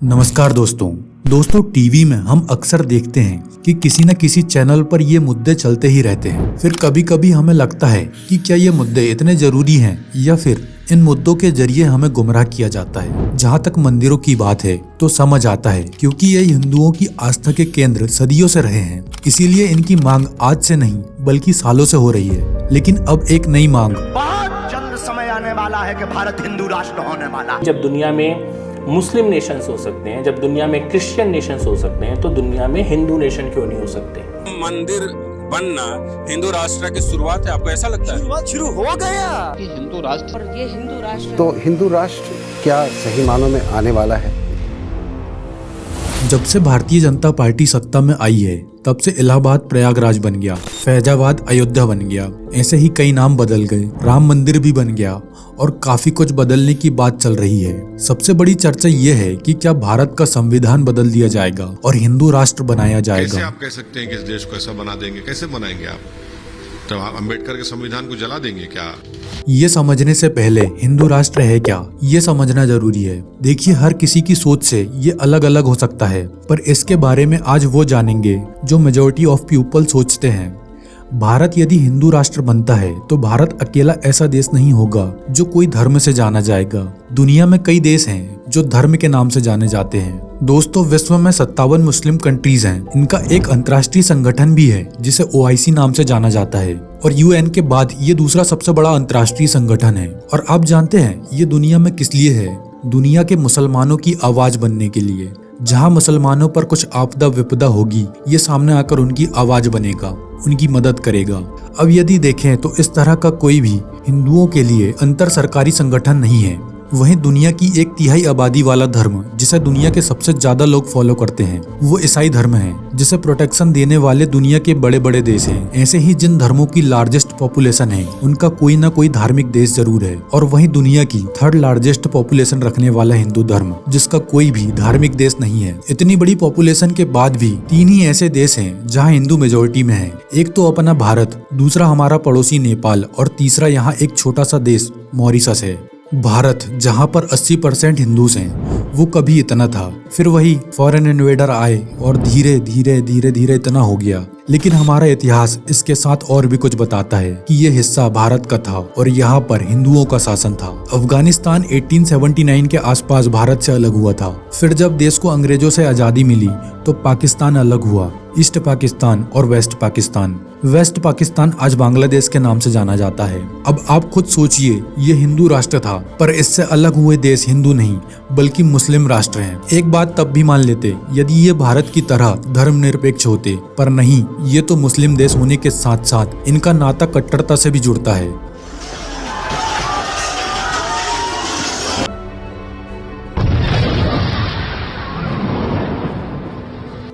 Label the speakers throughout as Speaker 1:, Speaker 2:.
Speaker 1: नमस्कार दोस्तों टीवी में हम अक्सर देखते हैं कि किसी न किसी चैनल पर ये मुद्दे चलते ही रहते हैं। फिर कभी कभी हमें लगता है कि क्या ये मुद्दे इतने जरूरी हैं या फिर इन मुद्दों के जरिए हमें गुमराह किया जाता है। जहाँ तक मंदिरों की बात है तो समझ आता है, क्योंकि ये हिंदुओं की आस्था के केंद्र सदियों से रहे हैं। इसीलिए इनकी मांग आज से नहीं बल्कि सालों से हो रही है। लेकिन अब एक नई मांग
Speaker 2: बहुत जल्द समय आने वाला है कि भारत हिंदू राष्ट्र होने वाला है।
Speaker 3: जब दुनिया में मुस्लिम नेशंस हो सकते हैं, जब दुनिया में क्रिश्चियन नेशंस हो सकते हैं, तो दुनिया में हिंदू नेशन क्यों नहीं हो सकते?
Speaker 4: मंदिर बनना हिंदू राष्ट्र की शुरुआत है, आपको ऐसा लगता है?
Speaker 2: शुरुआत शुरू हो गया
Speaker 5: कि हिंदू राष्ट्र, और ये हिंदू राष्ट्र
Speaker 6: तो हिंदू राष्ट्र क्या सही मानों में आने वाला है?
Speaker 1: जब से भारतीय जनता पार्टी सत्ता में आई है तब से इलाहाबाद प्रयागराज बन गया, फैजाबाद अयोध्या बन गया, ऐसे ही कई नाम बदल गए, राम मंदिर भी बन गया और काफी कुछ बदलने की बात चल रही है। सबसे बड़ी चर्चा ये है कि क्या भारत का संविधान बदल दिया जाएगा और हिंदू राष्ट्र बनाया जाएगा।
Speaker 7: कैसे आप कह सकते हैं कि इस देश को ऐसा बना देंगे? कैसे बनाएंगे आप? तो आप अम्बेडकर के संविधान को जला देंगे क्या?
Speaker 1: ये समझने से पहले हिंदू राष्ट्र है क्या, ये समझना जरूरी है। देखिए, हर किसी की सोच से ये अलग अलग हो सकता है, पर इसके बारे में आज वो जानेंगे जो मेजॉरिटी ऑफ पीपल सोचते हैं। भारत यदि हिंदू राष्ट्र बनता है तो भारत अकेला ऐसा देश नहीं होगा जो कोई धर्म से जाना जाएगा। दुनिया में कई देश हैं जो धर्म के नाम से जाने जाते हैं। दोस्तों, विश्व में 57 मुस्लिम कंट्रीज हैं। इनका एक अंतर्राष्ट्रीय संगठन भी है जिसे OIC नाम से जाना जाता है और UN के बाद ये दूसरा सबसे बड़ा अंतर्राष्ट्रीय संगठन है। और आप जानते हैं ये दुनिया में किस लिए है? दुनिया के मुसलमानों की आवाज बनने के लिए। जहाँ मुसलमानों पर कुछ आपदा विपदा होगी, ये सामने आकर उनकी आवाज बनेगा, उनकी मदद करेगा। अब यदि देखें तो इस तरह का कोई भी हिंदुओं के लिए अंतर सरकारी संगठन नहीं है। वहीं दुनिया की 1/3 आबादी वाला धर्म जिसे दुनिया के सबसे ज्यादा लोग फॉलो करते हैं वो ईसाई धर्म है, जिसे प्रोटेक्शन देने वाले दुनिया के बड़े बड़े देश हैं। ऐसे ही जिन धर्मों की लार्जेस्ट पॉपुलेशन है उनका कोई ना कोई धार्मिक देश जरूर है। और वहीं दुनिया की 3rd लार्जेस्ट पॉपुलेशन रखने वाला हिंदू धर्म जिसका कोई भी धार्मिक देश नहीं है। इतनी बड़ी पॉपुलेशन के बाद भी 3 ही ऐसे देश हैं जहाँ हिंदू मेजोरिटी में है। एक तो अपना भारत, दूसरा हमारा पड़ोसी नेपाल और तीसरा यहाँ एक छोटा सा देश मॉरिशस है। भारत जहाँ पर 80% हिंदूज हैं वो कभी इतना था, फिर वही फॉरेन इन्वेडर आए और धीरे धीरे इतना हो गया। लेकिन हमारा इतिहास इसके साथ और भी कुछ बताता है कि ये हिस्सा भारत का था और यहाँ पर हिंदुओं का शासन था। अफगानिस्तान 1879 के आसपास भारत से अलग हुआ था। फिर जब देश को अंग्रेजों से आजादी मिली तो पाकिस्तान अलग हुआ, ईस्ट पाकिस्तान और वेस्ट पाकिस्तान। वेस्ट पाकिस्तान आज बांग्लादेश के नाम से जाना जाता है। अब आप खुद सोचिए, ये हिंदू राष्ट्र था, पर इससे अलग हुए देश हिंदू नहीं बल्कि मुस्लिम राष्ट्र हैं। एक बात तब भी मान लेते यदि ये भारत की तरह धर्मनिरपेक्ष होते, पर नहीं, ये तो मुस्लिम देश होने के साथ साथ इनका नाता कट्टरता से भी जुड़ता है।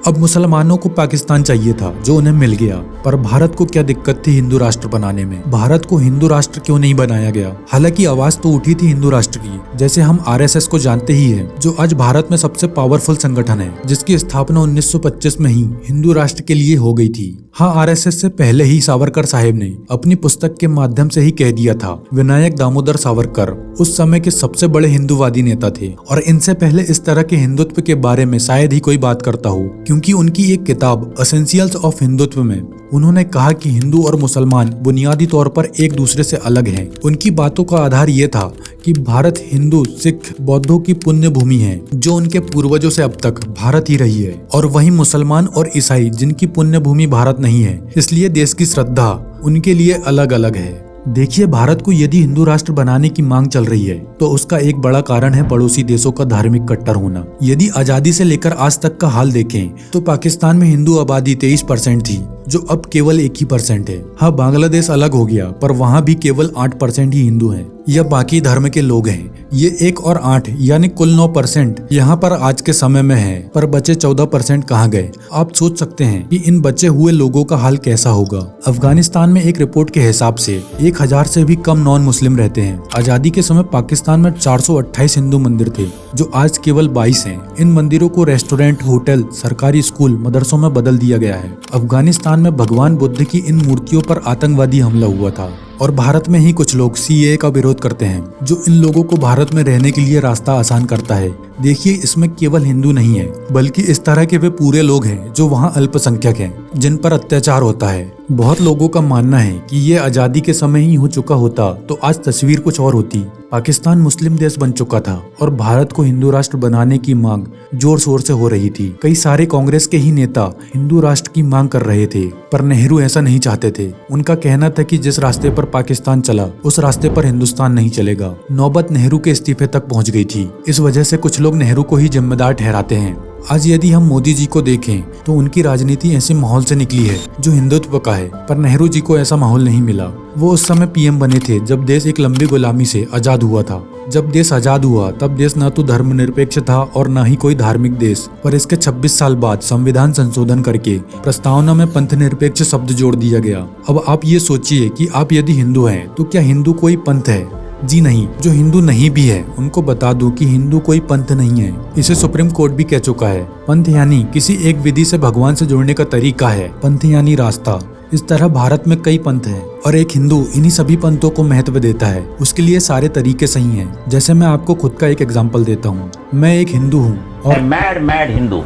Speaker 1: अब मुसलमानों को पाकिस्तान चाहिए था जो उन्हें मिल गया, पर भारत को क्या दिक्कत थी हिंदू राष्ट्र बनाने में? भारत को हिंदू राष्ट्र क्यों नहीं बनाया गया? हालांकि आवाज तो उठी थी हिंदू राष्ट्र की, जैसे हम RSS को जानते ही हैं, जो आज भारत में सबसे पावरफुल संगठन है, जिसकी स्थापना 1925 में ही हिंदू राष्ट्र के लिए हो गई थी। हाँ, RSS से पहले ही सावरकर साहेब ने अपनी पुस्तक के माध्यम से ही कह दिया था। विनायक दामोदर सावरकर उस समय के सबसे बड़े हिंदूवादी नेता थे और इनसे पहले इस तरह के हिंदुत्व के बारे में शायद ही कोई बात करता हो, क्योंकि उनकी एक किताब एसेंशियल्स ऑफ हिंदुत्व में उन्होंने कहा कि हिंदू और मुसलमान बुनियादी तौर पर एक दूसरे से अलग हैं। उनकी बातों का आधार ये था कि भारत हिंदू, सिख, बौद्धों की पुण्य भूमि है जो उनके पूर्वजों से अब तक भारत ही रही है, और वहीं मुसलमान और ईसाई जिनकी पुण्य भूमि भारत नहीं है, इसलिए देश की श्रद्धा उनके लिए अलग अलग है। देखिए, भारत को यदि हिंदू राष्ट्र बनाने की मांग चल रही है तो उसका एक बड़ा कारण है पड़ोसी देशों का धार्मिक कट्टर होना। यदि आजादी से लेकर आज तक का हाल देखें तो पाकिस्तान में हिंदू आबादी 23% थी, जो अब केवल 1% है। हाँ, बांग्लादेश अलग हो गया, पर वहाँ भी केवल 8% ही हिंदू हैं या बाकी धर्म के लोग हैं। ये 1 और 8 यानी कुल 9% यहाँ पर आज के समय में है, पर बचे 14% कहाँ गए? आप सोच सकते हैं कि इन बचे हुए लोगों का हाल कैसा होगा। अफगानिस्तान में एक रिपोर्ट के हिसाब से 1000 से भी कम नॉन मुस्लिम रहते हैं। आजादी के समय पाकिस्तान में 428 हिंदू मंदिर थे, जो आज केवल 22 हैं। इन मंदिरों को रेस्टोरेंट, होटल, सरकारी स्कूल, मदरसों में बदल दिया गया है। अफगानिस्तान में भगवान बुद्ध की इन मूर्तियों पर आतंकवादी हमला हुआ था। और भारत में ही कुछ लोग सीएए का विरोध करते हैं, जो इन लोगों को भारत में रहने के लिए रास्ता आसान करता है। देखिए, इसमें केवल हिंदू नहीं है, बल्कि इस तरह के वे पूरे लोग हैं जो वहाँ अल्पसंख्यक हैं, जिन पर अत्याचार होता है। बहुत लोगों का मानना है कि ये आजादी के समय ही हो चुका होता तो आज तस्वीर कुछ और होती। पाकिस्तान मुस्लिम देश बन चुका था और भारत को हिंदू राष्ट्र बनाने की मांग जोर शोर से हो रही थी। कई सारे कांग्रेस के ही नेता हिंदू राष्ट्र की मांग कर रहे थे, पर नेहरू ऐसा नहीं चाहते थे। उनका कहना था कि जिस रास्ते पर पाकिस्तान चला, उस रास्ते पर हिंदुस्तान नहीं चलेगा। नौबत नेहरू के इस्तीफे तक पहुंच गई थी। इस वजह से कुछ लोग नेहरू को ही जिम्मेदार ठहराते हैं। आज यदि हम मोदी जी को देखें तो उनकी राजनीति ऐसे माहौल से निकली है जो हिंदुत्व का है, पर नेहरू जी को ऐसा माहौल नहीं मिला। वो उस समय पीएम बने थे जब देश एक लंबी गुलामी से आजाद हुआ था। जब देश आजाद हुआ तब देश न तो धर्मनिरपेक्ष था और न ही कोई धार्मिक देश, पर इसके 26 साल बाद संविधान संशोधन करके प्रस्तावना में पंथ निरपेक्ष शब्द जोड़ दिया गया। अब आप ये सोचिए कि आप यदि हिंदू हैं तो क्या हिंदू कोई पंथ है? जी नहीं। जो हिंदू नहीं भी है उनको बता दूं कि हिंदू कोई पंथ नहीं है। इसे सुप्रीम कोर्ट भी कह चुका है। पंथ यानी किसी एक विधि से भगवान से जुड़ने का तरीका है, पंथ यानी रास्ता। इस तरह भारत में कई पंथ हैं और एक हिंदू इन्हीं सभी पंथों को महत्व देता है। उसके लिए सारे तरीके सही हैं। जैसे मैं आपको खुद का एक एग्जाम्पल देता हूँ। मैं एक हिंदू हूँ और
Speaker 8: मैड हिंदू।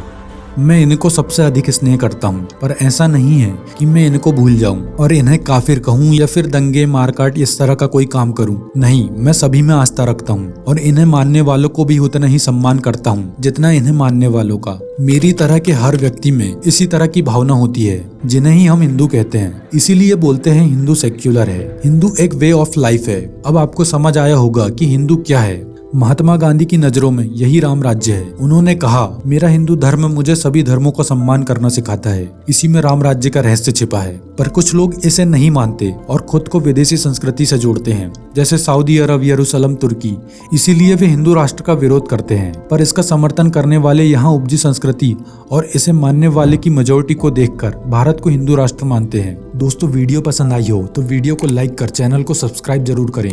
Speaker 1: मैं इनको सबसे अधिक स्नेह करता हूँ, पर ऐसा नहीं है कि मैं इनको भूल जाऊं और इन्हें काफिर कहूँ या फिर दंगे मारकाट इस तरह का कोई काम करूं। नहीं, मैं सभी में आस्था रखता हूँ और इन्हें मानने वालों को भी उतना ही सम्मान करता हूँ जितना इन्हें मानने वालों का। मेरी तरह के हर व्यक्ति में इसी तरह की भावना होती है, जिन्हें ही हम हिंदू कहते हैं। इसीलिए बोलते हैं हिंदू सेक्युलर है। हिंदू एक वे ऑफ लाइफ है। अब आपको समझ आया होगा कि हिंदू क्या है। महात्मा गांधी की नजरों में यही राम राज्य है। उन्होंने कहा, मेरा हिंदू धर्म मुझे सभी धर्मों का सम्मान करना सिखाता है। इसी में राम राज्य का रहस्य छिपा है। पर कुछ लोग इसे नहीं मानते और खुद को विदेशी संस्कृति से जोड़ते हैं, जैसे सऊदी अरब, यरूशलेम, तुर्की। इसीलिए वे हिंदू राष्ट्र का विरोध करते हैं। पर इसका समर्थन करने वाले यहाँ उपजी संस्कृति और इसे मानने वाले की मेजोरिटी को देखकर भारत को हिंदू राष्ट्र मानते हैं। दोस्तों, वीडियो पसंद आई हो तो वीडियो को लाइक कर चैनल को सब्सक्राइब जरूर करें।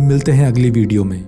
Speaker 1: मिलते हैं अगली वीडियो में।